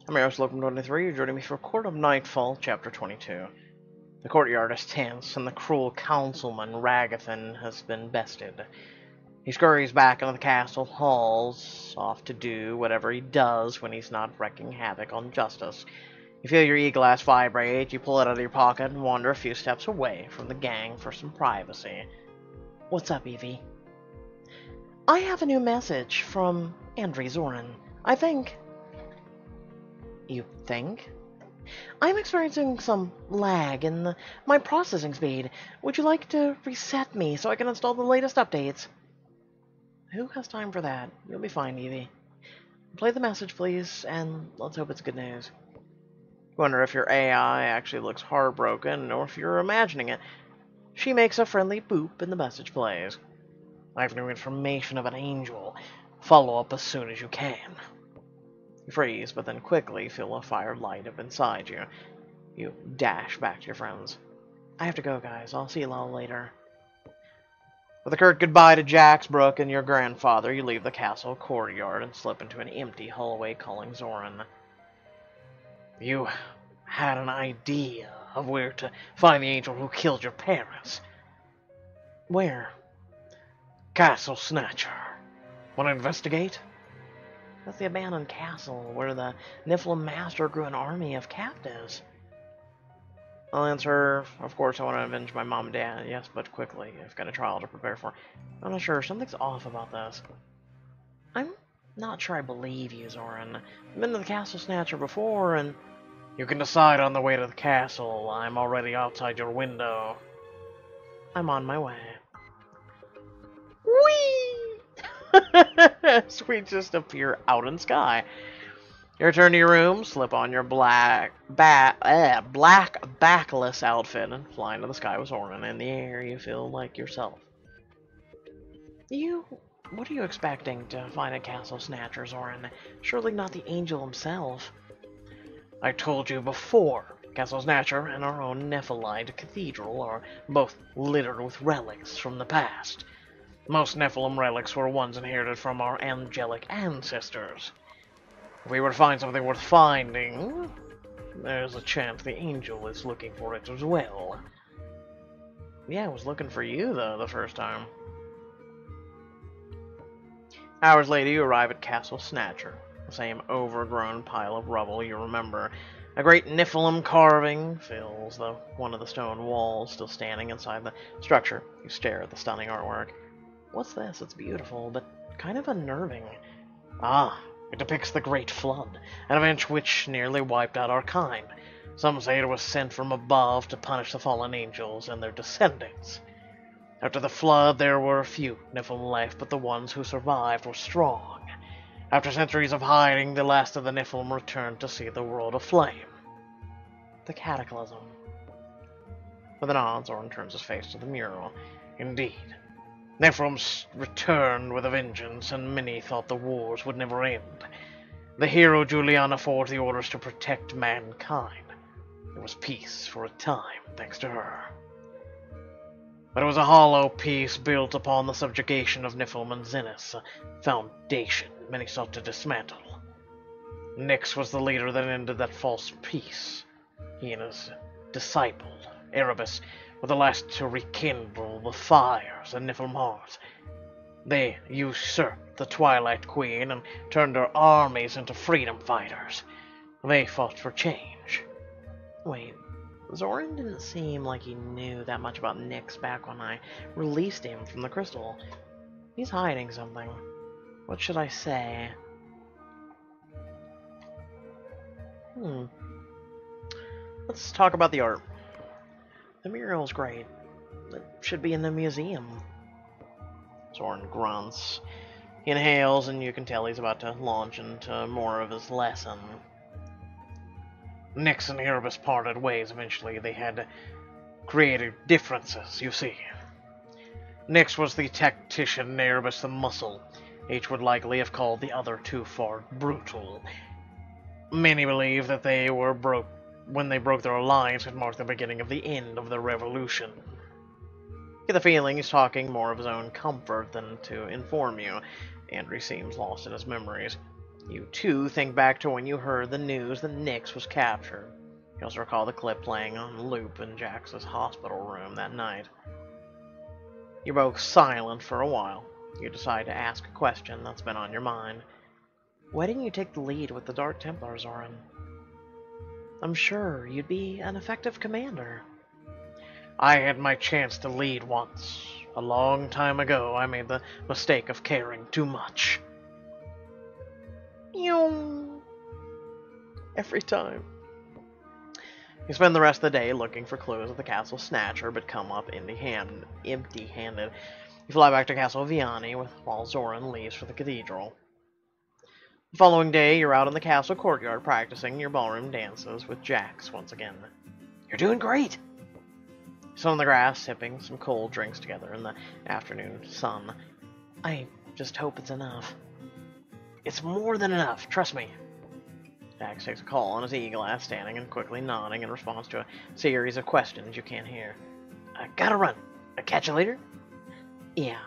I'm your host, Locum 23. You're joining me for Court of Nightfall, Chapter 22. The courtyard is tense, and the cruel councilman Ragathan has been bested. He scurries back into the castle halls, off to do whatever he does when he's not wreaking havoc on justice. You feel your e-glass vibrate, you pull it out of your pocket, and wander a few steps away from the gang for some privacy. What's up, Evie? I have a new message from Andri Zoran. I think... You think? I'm experiencing some lag in my processing speed. Would you like to reset me so I can install the latest updates? Who has time for that? You'll be fine, Evie. Play the message, please, and let's hope it's good news. Wonder if your AI actually looks heartbroken, or if you're imagining it. She makes a friendly boop and the message plays. I have new information of an angel. Follow up as soon as you can. You freeze, but then quickly feel a fire light up inside you. You dash back to your friends. I have to go, guys. I'll see you all later. With a curt goodbye to Jacksbrook and your grandfather, you leave the castle courtyard and slip into an empty hallway calling Zoran. You had an idea of where to find the angel who killed your parents. Where? Castle Snatcher. Want to investigate? That's the abandoned castle where the Niflheim Master grew an army of captives. I'll answer, of course I want to avenge my mom and dad, yes, but quickly. I've got a trial to prepare for. I'm not sure, something's off about this. I'm not sure I believe you, Zoran. I've been to the Castle Snatcher before, and... You can decide on the way to the castle. I'm already outside your window. I'm on my way. Whee! Sweet just appear out in sky. You return to your room, slip on your black backless outfit, and fly into the sky with Zoran. In the air, you feel like yourself. What are you expecting to find at Castle Snatcher, Zoran? Surely not the angel himself. I told you before, Castle Snatcher and our own Nephelite cathedral are both littered with relics from the past. Most Nephilim relics were ones inherited from our angelic ancestors. If we were to find something worth finding, there's a chance the angel is looking for it as well. Yeah, I was looking for you, though, the first time. Hours later, you arrive at Castle Snatcher, the same overgrown pile of rubble you remember. A great Niflheim carving fills one of the stone walls still standing inside the structure. You stare at the stunning artwork. What's this? It's beautiful, but kind of unnerving. Ah, it depicts the Great Flood, an event which nearly wiped out our kind. Some say it was sent from above to punish the fallen angels and their descendants. After the flood, there were a few Niflheim left, but the ones who survived were strong. After centuries of hiding, the last of the Niflheim returned to see the world aflame. The Cataclysm. With an nod, Zoran turns his face to the mural. Indeed. Niflheim returned with a vengeance, and many thought the wars would never end. The hero Juliana forged the orders to protect mankind. There was peace for a time, thanks to her. But it was a hollow peace built upon the subjugation of Niflheim and Zenith, a foundation many sought to dismantle. Nyx was the leader that ended that false peace. He and his disciple, Erebus, were the last to rekindle the fires in Niflheim hearts. They usurped the Twilight Queen and turned their armies into freedom fighters. They fought for change. Wait, Zoran didn't seem like he knew that much about Nyx back when I released him from the crystal. He's hiding something. What should I say? Let's talk about the art. The mural's great. It should be in the museum. Zoran grunts. He inhales, and you can tell he's about to launch into more of his lesson. Nyx and Erebus parted ways eventually. They had creative differences, you see. Nyx was the tactician, Erebus the muscle. Each would likely have called the other too far brutal. Many believe that when they broke their alliance, it marked the beginning of the end of the revolution. Get the feeling he's talking more of his own comfort than to inform you. Andri seems lost in his memories. You too think back to when you heard the news that Nix was captured. You also recall the clip playing on loop in Jax's hospital room that night. You're both silent for a while. You decide to ask a question that's been on your mind. Why didn't you take the lead with the Dark Templars, Zoran? I'm sure you'd be an effective commander. I had my chance to lead once. A long time ago, I made the mistake of caring too much. Every time. You spend the rest of the day looking for clues at the Castle Snatcher, but come up empty-handed. You fly back to Castle Viani while Zoran leaves for the cathedral. The following day, you're out in the castle courtyard practicing your ballroom dances with Jax once again. You're doing great! You sit on the grass, sipping some cold drinks together in the afternoon sun. I just hope it's enough. It's more than enough, trust me. Jax takes a call on his e-glass, standing and quickly nodding in response to a series of questions you can't hear. I gotta run. I'll catch you later? Yeah.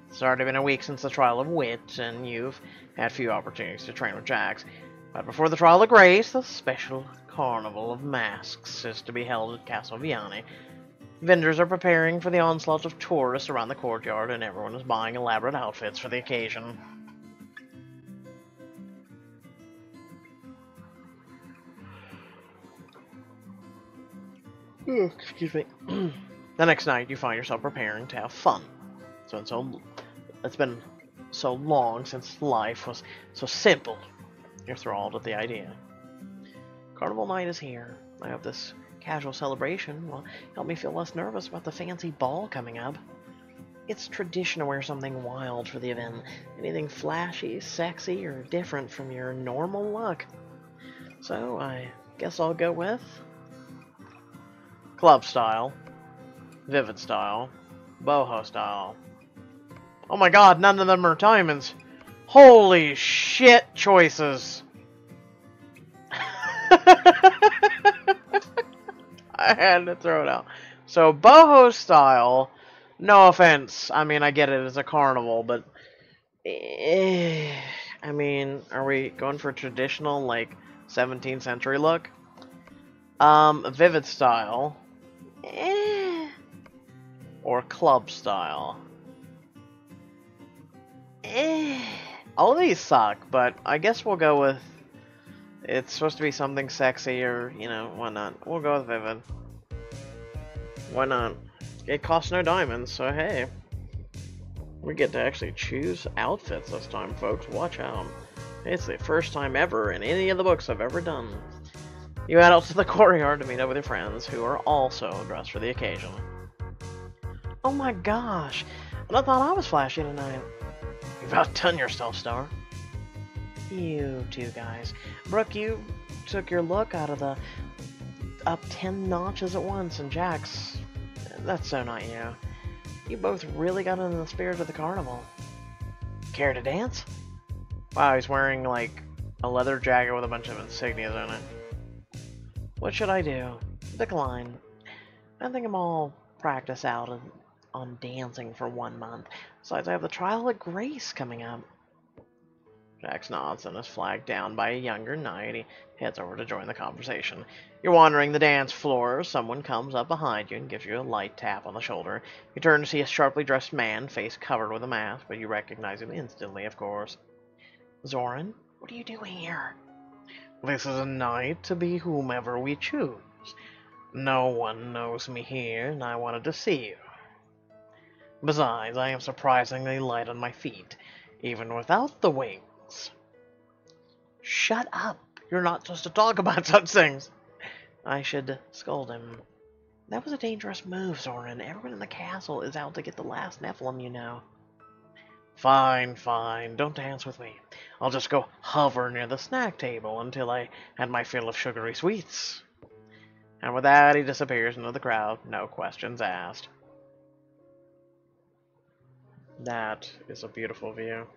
It's already been a week since the Trial of Wit, and you've had few opportunities to train with Jax. But before the Trial of Grace, the special Carnival of Masks is to be held at Castle Viani. Vendors are preparing for the onslaught of tourists around the courtyard, and everyone is buying elaborate outfits for the occasion. Excuse me. The next night, you find yourself preparing to have fun. It's been so long since life was so simple. You're enthralled with the idea. Carnival Night is here. I hope this casual celebration will help me feel less nervous about the fancy ball coming up. It's tradition to wear something wild for the event. Anything flashy, sexy, or different from your normal look. So, I guess I'll go with club style, vivid style, boho style. Oh my god, none of them are diamonds. Holy shit choices. I had to throw it out. So, boho style, no offense. I mean, I get it, it's a carnival, but... I mean, are we going for a traditional, like, 17th century look? Vivid style. Or club style. All of these suck, but I guess we'll go with... It's supposed to be something sexy, or, you know, why not? We'll go with vivid. Why not? It costs no diamonds, so hey. We get to actually choose outfits this time, folks. Watch out. It's the first time ever in any of the books I've ever done. You head out to the courtyard to meet up with your friends, who are also dressed for the occasion. Oh my gosh! And I thought I was flashy tonight. You've outdone yourself, Star. You two guys. Brooke, you took your look out of the... up 10 notches at once, and Jax... That's so not you. You both really got into the spirit of the carnival. Care to dance? Wow, he's wearing, like, a leather jacket with a bunch of insignias in it. What should I do? Decline. I think I'm all practiced out on dancing for 1 month. Besides, I have the Trial of Grace coming up. Jax nods and is flagged down by a younger knight. He heads over to join the conversation. You're wandering the dance floor. Someone comes up behind you and gives you a light tap on the shoulder. You turn to see a sharply dressed man, face covered with a mask, but you recognize him instantly, of course. Zoran, what are you doing here? This is a night to be whomever we choose. No one knows me here, and I wanted to see you. Besides, I am surprisingly light on my feet, even without the wings. Shut up! You're not supposed to talk about such things! I should scold him. That was a dangerous move, Zoran. Everyone in the castle is out to get the last Nephilim, you know. Fine, fine. Don't dance with me. I'll just go hover near the snack table until I had my fill of sugary sweets. And with that, he disappears into the crowd, no questions asked. That is a beautiful view.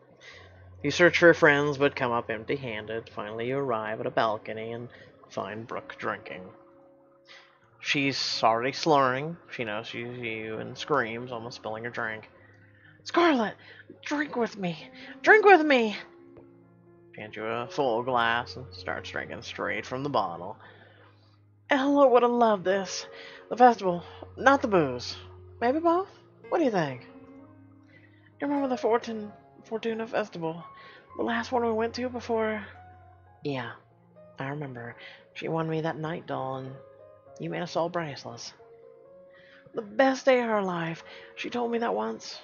You search for your friends, but come up empty-handed. Finally, you arrive at a balcony and find Brooke drinking. She's already slurring. She knows you and screams, almost spilling her drink. Scarlet, drink with me! Drink with me! Hand you a full glass and starts drinking straight from the bottle. Ella would have loved this. The festival, not the booze. Maybe both? What do you think? You remember the Fortuna Festival? The last one we went to before? Yeah, I remember. She won me that night doll and you made us all bracelets. The best day of her life. She told me that once.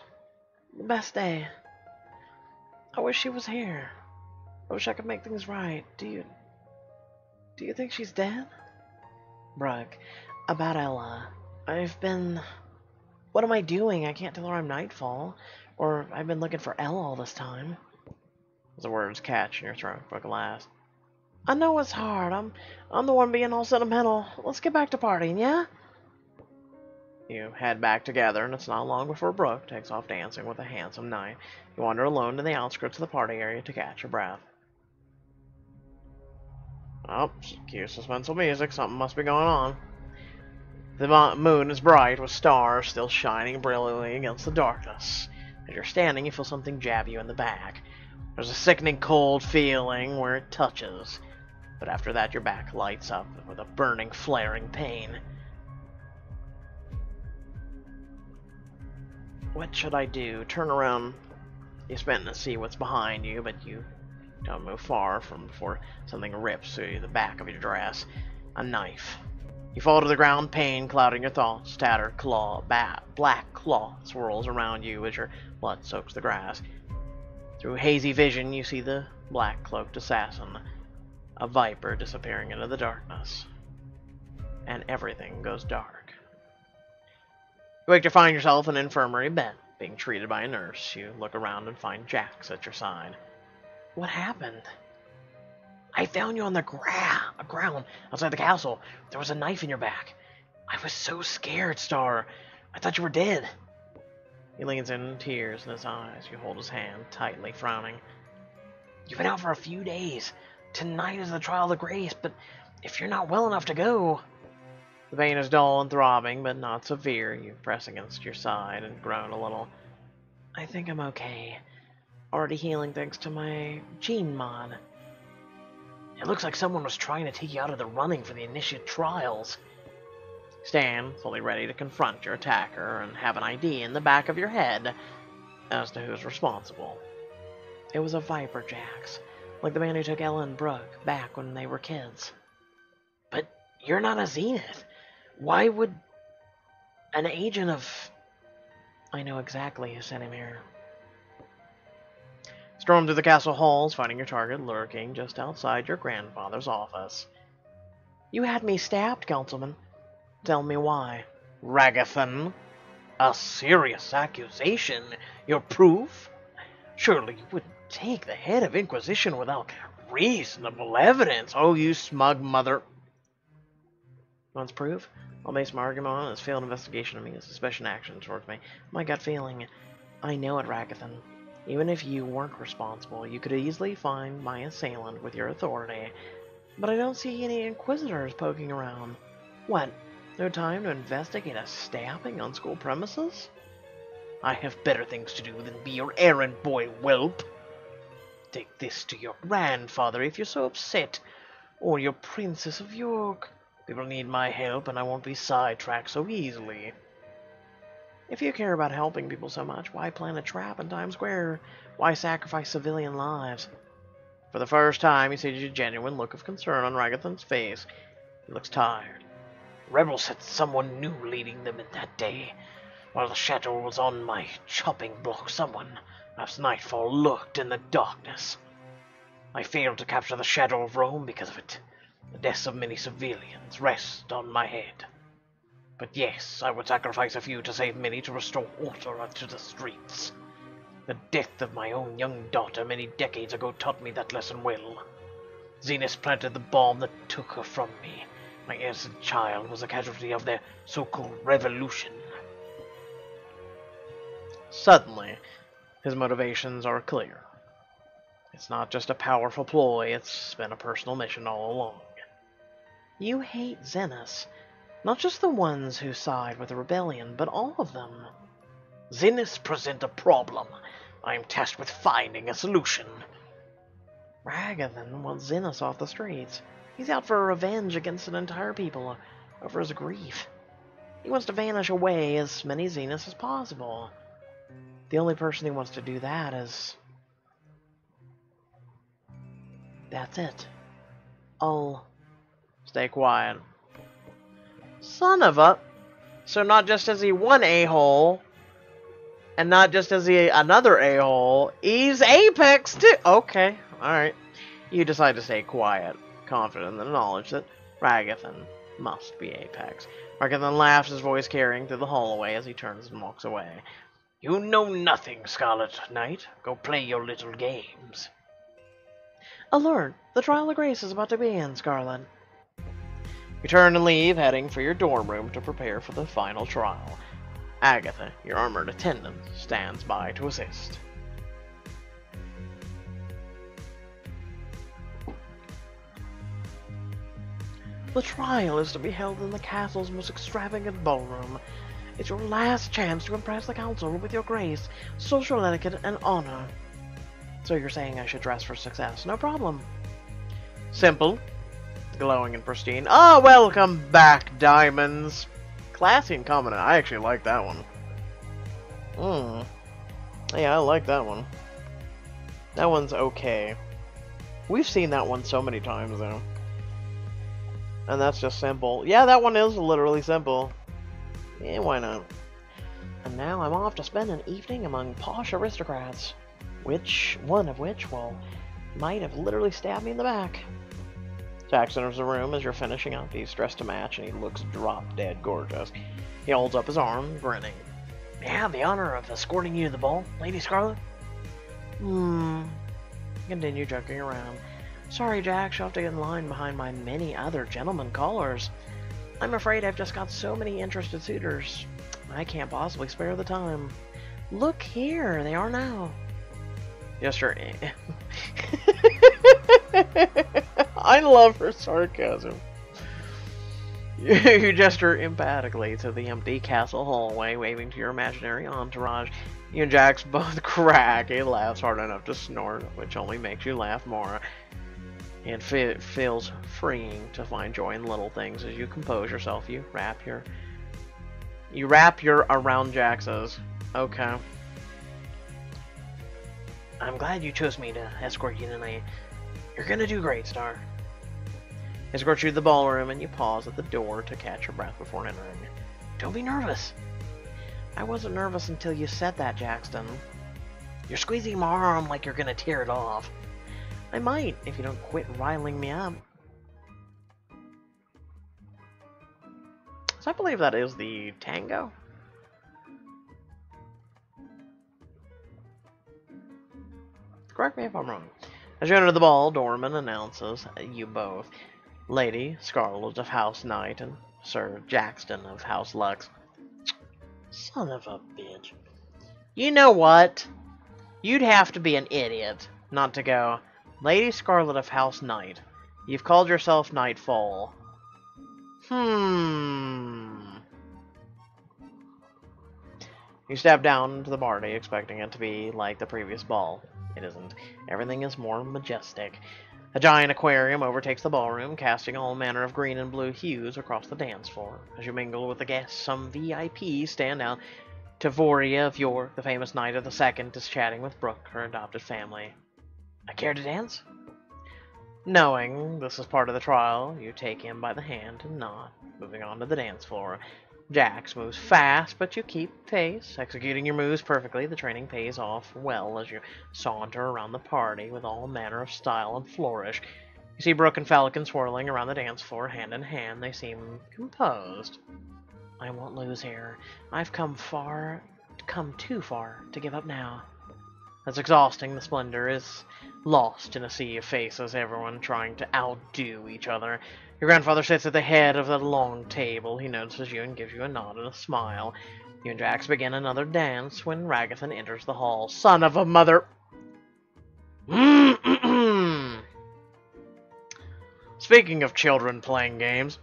The best day. I wish she was here. I wish I could make things right. Do you think she's dead? Brooke, about Ella. What am I doing? I can't tell her I'm Nightfall. Or I've been looking for Ella all this time. The words catch in your throat, Brooke laughed. I know it's hard. I'm the one being all sentimental. Let's get back to partying, yeah? You head back together, and it's not long before Brooke takes off dancing with a handsome knight. You wander alone to the outskirts of the party area to catch your breath. Oh, cue suspenseful music. Something must be going on. The moon is bright, with stars still shining brilliantly against the darkness. As you're standing, you feel something jab you in the back. There's a sickening cold feeling where it touches, but after that your back lights up with a burning, flaring pain. What should I do? Turn around. You spin to see what's behind you, but you don't move far before something rips through the back of your dress. A knife. You fall to the ground, pain clouding your thoughts. Tattered black cloth swirls around you as your blood soaks the grass. Through hazy vision, you see the black-cloaked assassin, a viper disappearing into the darkness. And everything goes dark. You wake to find yourself in an infirmary bed, being treated by a nurse. You look around and find Jax at your side. What happened? I found you on the ground outside the castle. There was a knife in your back. I was so scared, Star. I thought you were dead. He leans in, tears in his eyes. You hold his hand, tightly frowning. You've been out for a few days. Tonight is the trial of the grace, but if you're not well enough to go... The pain is dull and throbbing, but not severe. You press against your side and groan a little. I think I'm okay. Already healing thanks to my gene mod. It looks like someone was trying to take you out of the running for the initiate trials. Stand, fully ready to confront your attacker, and have an idea in the back of your head as to who's responsible. It was a Viper, Jax, like the man who took Ella and Brooke back when they were kids. But you're not a Zenith. Why would an agent of... I know exactly who sent him here. Storm through the castle halls, finding your target lurking just outside your grandfather's office. You had me stabbed, Councilman. Tell me why. Ragathan? A serious accusation? Your proof? Surely you wouldn't take the head of Inquisition without reasonable evidence. Oh, you smug mother... Wants proof? I'll base my argument on his failed investigation of me, his suspicion action towards me. My gut feeling. I know it, Ragathan. Even if you weren't responsible, you could easily find my assailant with your authority. But I don't see any Inquisitors poking around. What? No time to investigate a stabbing on school premises? I have better things to do than be your errand boy, whelp. Take this to your grandfather if you're so upset, or your Princess of York. People need my help, and I won't be sidetracked so easily. If you care about helping people so much, why plant a trap in Times Square? Why sacrifice civilian lives? For the first time, you see a genuine look of concern on Ragathan's face. He looks tired. Rebels had someone new leading them in that day. While the shadow was on my chopping block, someone, perhaps Nightfall, lurked in the darkness. I failed to capture the shadow of Rome because of it. The deaths of many civilians rest on my head. But yes, I would sacrifice a few to save many to restore order to the streets. The death of my own young daughter many decades ago taught me that lesson well. Zenith planted the bomb that took her from me. My innocent child was a casualty of their so-called revolution. Suddenly, his motivations are clear. It's not just a powerful ploy, it's been a personal mission all along. You hate Zeniths. Not just the ones who side with the rebellion, but all of them. Zeniths present a problem. I am tasked with finding a solution. Ragathan wants Zinnis off the streets. He's out for revenge against an entire people over his grief. He wants to vanish away as many Zeniths as possible. The only person who wants to do that is... That's it. I'll stay quiet. Son of a... So not just is he one a-hole, and not just is he another a-hole, he's Apex too! Okay, alright. You decide to stay quiet, confident in the knowledge that Ragathan must be Apex. Ragathan laughs, his voice carrying through the hallway as he turns and walks away. You know nothing, Scarlet Knight. Go play your little games. Alert! The Trial of Grace is about to begin, Scarlet. You turn and leave, heading for your dorm room to prepare for the final trial. Agatha, your armored attendant, stands by to assist. The trial is to be held in the castle's most extravagant ballroom. It's your last chance to impress the council with your grace, social etiquette, and honor. So you're saying I should dress for success? No problem. Simple, glowing and pristine. Ah, welcome back, Diamonds. Classy and confident. I actually like that one. Yeah, I like that one. That one's okay. We've seen that one so many times, though. And that's just simple. Yeah, that one is literally simple. Yeah, why not? And now I'm off to spend an evening among posh aristocrats. One of which, well, might have literally stabbed me in the back. Jax enters the room as you're finishing up. He's dressed to match and he looks drop-dead gorgeous. He holds up his arm, grinning. May I have the honor of escorting you to the ball, Lady Scarlet? Continue joking around. Sorry, Jax, you'll have to get in line behind my many other gentlemen callers. I'm afraid I've just got so many interested suitors. I can't possibly spare the time. Look here, they are now. Yes, sir. I love her sarcasm. You gesture emphatically to the empty castle hallway, waving to your imaginary entourage. You and Jax both crack. He laughs hard enough to snort, which only makes you laugh more. It feels freeing to find joy in little things as you compose yourself. You wrap your around Jax's. Okay. I'm glad you chose me to escort you tonight. You're gonna do great, Star. Escort you to the ballroom, and you pause at the door to catch your breath before entering. Don't be nervous. I wasn't nervous until you said that, Jackson. You're squeezing my arm like you're gonna tear it off. I might, if you don't quit riling me up. So I believe that is the tango. Correct me if I'm wrong. As you enter the ball, Dorman announces you both. Lady Scarlet of House Night and Sir Jackson of House Lux. Son of a bitch. You know what? You'd have to be an idiot not to go, Lady Scarlet of House Night. You've called yourself Nightfall. You step down into the party, expecting it to be like the previous ball. It isn't. Everything is more majestic. A giant aquarium overtakes the ballroom, casting all manner of green and blue hues across the dance floor. As you mingle with the guests, some VIPs stand out. Tavoria of York, the famous Knight of the Second, is chatting with Brooke, her adopted family. I care to dance? Knowing this is part of the trial, you take him by the hand and nod, moving on to the dance floor. Jax moves fast, but you keep pace, executing your moves perfectly. The training pays off well as you saunter around the party with all manner of style and flourish. You see Brooke and Falcon swirling around the dance floor, hand in hand. They seem composed. I won't lose here. I've come too far to give up now. As exhausting, the splendor is lost in a sea of faces, everyone trying to outdo each other. Your grandfather sits at the head of the long table. He notices you and gives you a nod and a smile. You and Jax begin another dance when Ragathan enters the hall. Son of a mother... Speaking of children playing games,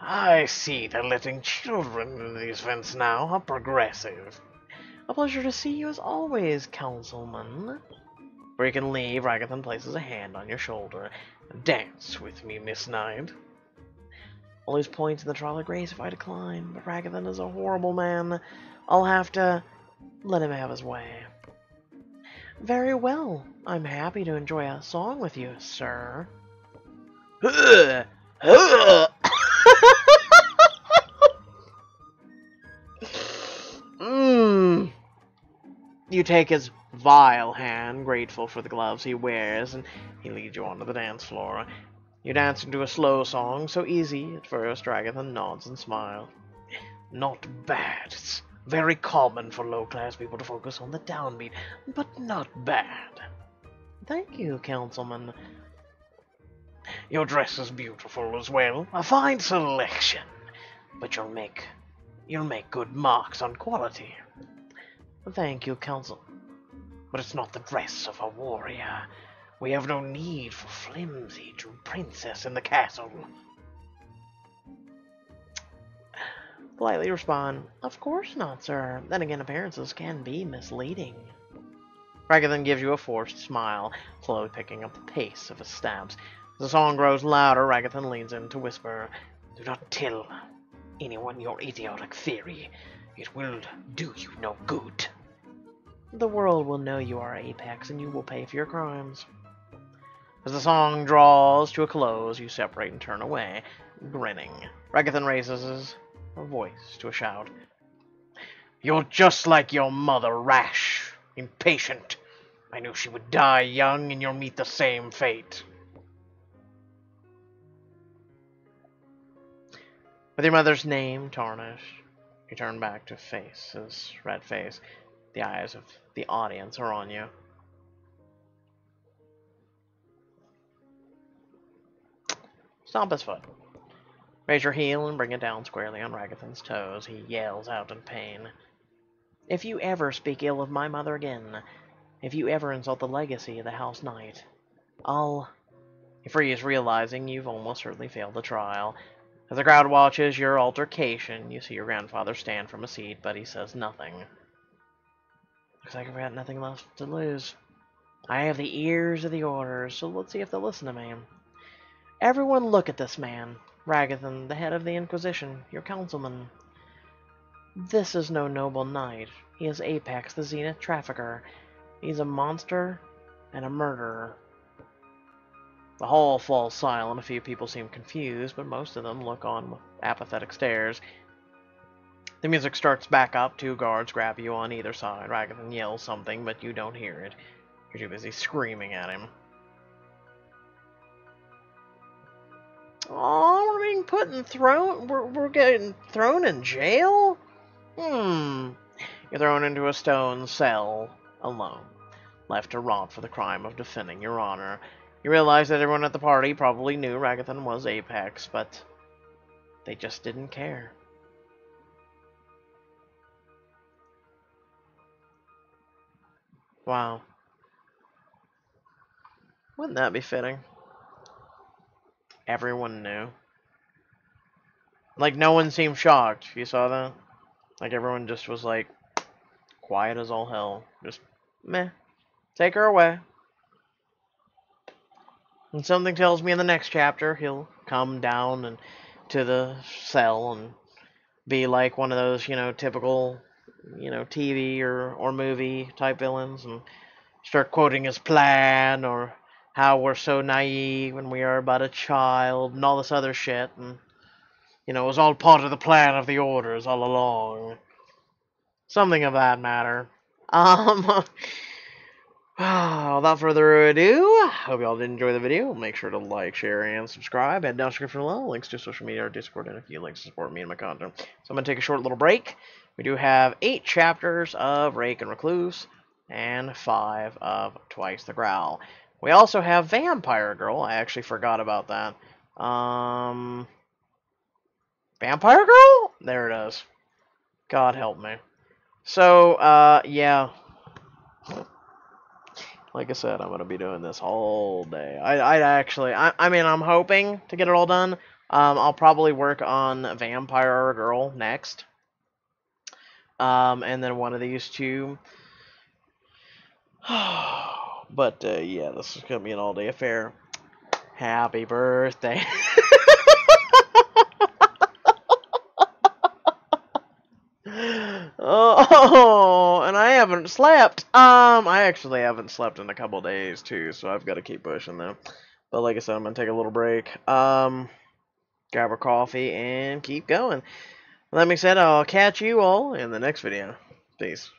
I see they're letting children into these events now. How progressive. A pleasure to see you as always, Councilman. Before you can leave, Ragathan places a hand on your shoulder. Dance with me, Miss Knight. I'll lose points in the trial of grace if I decline, but Ragathan is a horrible man. I'll have to let him have his way. Very well. I'm happy to enjoy a song with you, sir. You take his vile hand, grateful for the gloves he wears, and he leads you onto the dance floor. You dance into a slow song, so easy at first. Ragathan nods and smiles. Not bad. It's very common for low-class people to focus on the downbeat, but not bad. Thank you, Councilman. Your dress is beautiful as well. A fine selection, but you'll make good marks on quality. Thank you, Council. But it's not the dress of a warrior. We have no need for flimsy princess in the castle. Politely respond, of course not, sir. Then again, appearances can be misleading. Ragathan gives you a forced smile, slowly picking up the pace of his steps. As the song grows louder, Ragathan leans in to whisper, do not tell anyone your idiotic theory. It will do you no good. The world will know you are Apex, and you will pay for your crimes. As the song draws to a close, you separate and turn away, grinning. Ragathan raises his voice to a shout. You're just like your mother, rash, impatient. I knew she would die young, and you'll meet the same fate. With your mother's name tarnished, you turn back to face his red face. The eyes of the audience are on you. Stomp his foot. Raise your heel and bring it down squarely on Ragathan's toes. He yells out in pain. If you ever speak ill of my mother again, if you ever insult the legacy of the House Knight, I'll... He frees, realizing you've almost certainly failed the trial. As the crowd watches your altercation, you see your grandfather stand from a seat, but he says nothing. Looks like I've got nothing left to lose. I have the ears of the orders, so let's see if they'll listen to me. Everyone look at this man, Ragathan, the head of the Inquisition, your councilman. This is no noble knight. He is Apex, the Zenith trafficker. He's a monster and a murderer. The hall falls silent. A few people seem confused, but most of them look on with apathetic stares. The music starts back up. Two guards grab you on either side. Ragathan yells something, but you don't hear it. You're too busy screaming at him. Oh, we're being put in we're getting thrown in jail? You're thrown into a stone cell, alone, left to rot for the crime of defending your honor. You realize that everyone at the party probably knew Ragathan was Apex, but they just didn't care. Wow. Wouldn't that be fitting? Everyone knew. Like, no one seemed shocked. You saw that? Like, everyone just was, like, quiet as all hell. Just, meh. Take her away. And something tells me in the next chapter, he'll come down and to the cell and be like one of those, typical, TV or movie type villains and start quoting his plan or how we're so naive when we are but a child and all this other shit. And, it was all part of the plan of the orders all along. Something of that matter. Without further ado, hope y'all did enjoy the video. Make sure to like, share, and subscribe. Head down in the description below. Links to social media, our Discord, and a few links to support me and my content. So I'm going to take a short little break. We do have 8 chapters of Rake and Recluse, and 5 of Twice the Growl. We also have Vampire Girl. I actually forgot about that. Vampire Girl? There it is. God help me. So, yeah. Like I said, I'm going to be doing this all day. I mean, I'm hoping to get it all done. I'll probably work on Vampire Girl next. And then one of these two. But yeah, this is gonna be an all-day affair. Happy birthday. Oh, and I haven't slept. I actually haven't slept in a couple days too, so I've got to keep pushing though. But like I said, I'm gonna take a little break. Grab a coffee and keep going. That being said, I'll catch you all in the next video. Peace.